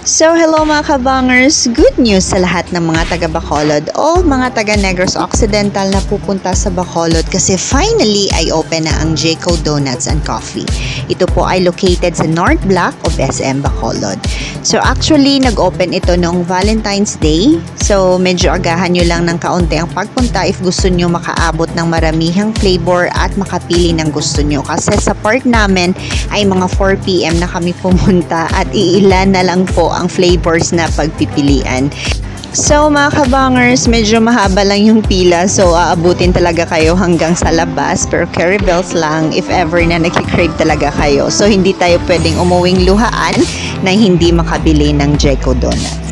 So hello mga kabangers, good news sa lahat ng mga taga Bacolod o mga taga Negros Occidental na pupunta sa Bacolod kasi finally ay open na ang Jayco Donuts and Coffee. Ito po ay located sa North Block of SM Bacolod. So actually nag-open ito noong Valentine's Day. So medyo agahan nyo lang ng kaunti ang pagpunta if gusto nyo makaabot ng maramihang flavor at makapili ng gusto nyo. Kasi sa park namin ay mga 4 PM na kami pumunta at iilan na lang po ang flavors na pagpipilian. So mga kabangers, medyo mahaba lang yung pila, so aabutin talaga kayo hanggang sa labas, pero carry bells lang if ever na nagkikrave talaga kayo. So hindi tayo pwedeng umuwing luhaan na hindi makabili ng Jayco Donuts.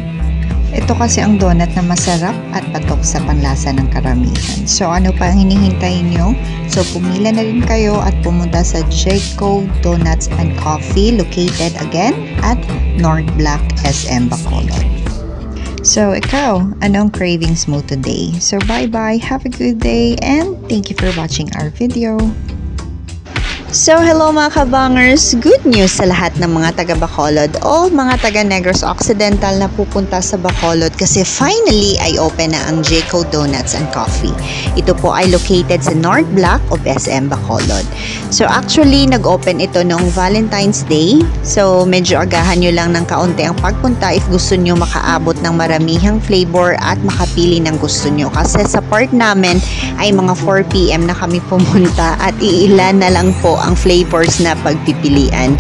Ito kasi ang donut na masarap at patok sa panlasa ng karamihan. So ano pa ang hinihintay nyo? So pumila na rin kayo at pumunta sa Jayco Donuts and Coffee located again at North Block SM Bacolod. So ikaw, anong cravings mo today? So bye-bye, have a good day, and thank you for watching our video. So hello mga kabangers, good news sa lahat ng mga taga Bacolod o mga taga Negros Occidental na pupunta sa Bacolod kasi finally ay open na ang Jayco Donuts and Coffee. Ito po ay located sa North Block of SM Bacolod. So actually nag-open ito noong Valentine's Day. So medyo agahan nyo lang ng kaunti ang pagpunta if gusto nyo makaabot ng maramihang flavor at makapili ng gusto nyo. Kasi sa park namin ay mga 4 PM na kami pumunta at iilan na lang po ang flavors na pagpipilian.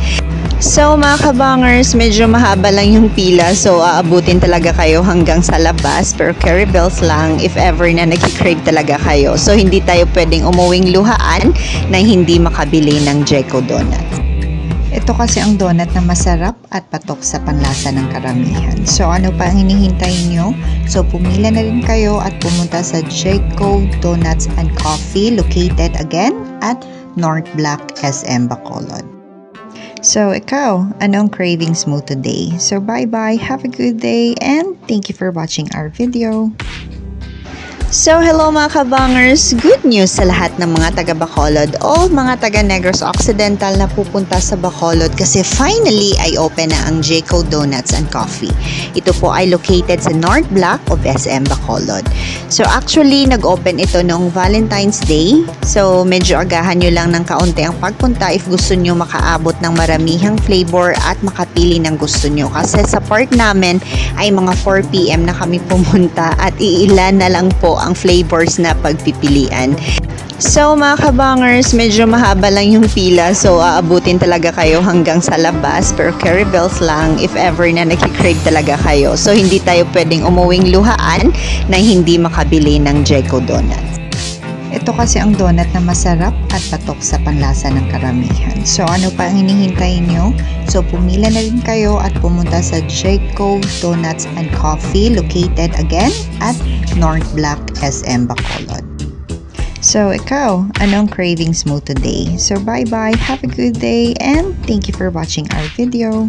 So mga kabangers, medyo mahaba lang yung pila, so aabutin talaga kayo hanggang sa labas, pero carry bells lang if ever na nagkikrave talaga kayo. So hindi tayo pwedeng umuwing luhaan na hindi makabili ng Jayco Donuts. Ito kasi ang donut na masarap at patok sa panlasa ng karamihan. So ano pa ang hinihintay nyo? So pumila na rin kayo at pumunta sa Jayco Donuts and Coffee located again at North Block SM Bacolod. So ikaw, anong cravings mo today? So bye-bye, have a good day, and thank you for watching our video. So hello mga kabangers, good news sa lahat ng mga taga Bacolod o mga taga Negros Occidental na pupunta sa Bacolod kasi finally ay open na ang Jayco Donuts and Coffee. Ito po ay located sa North Block of SM Bacolod. So actually nag-open ito noong Valentine's Day. So medyo agahan nyo lang ng kaunti ang pagpunta if gusto nyo makaabot ng maramihang flavor at makapili ng gusto nyo. Kasi sa park namin ay mga 4 PM na kami pumunta at iilan na lang po ang flavors na pagpipilian. So mga kabangers, medyo mahaba lang yung pila, so aabutin talaga kayo hanggang sa labas, pero carry bells lang if ever na nagkikrave talaga kayo. So hindi tayo pwedeng umuwing luhaan na hindi makabili ng Jayco Donuts. Ito kasi ang donut na masarap at patok sa panlasa ng karamihan. So ano pa ang hinihintay nyo? So pumila na rin kayo at pumunta sa Jayco Donuts and Coffee located again at North Block SM Bacolod. So ikaw, anong cravings mo today? So bye-bye, have a good day, and thank you for watching our video.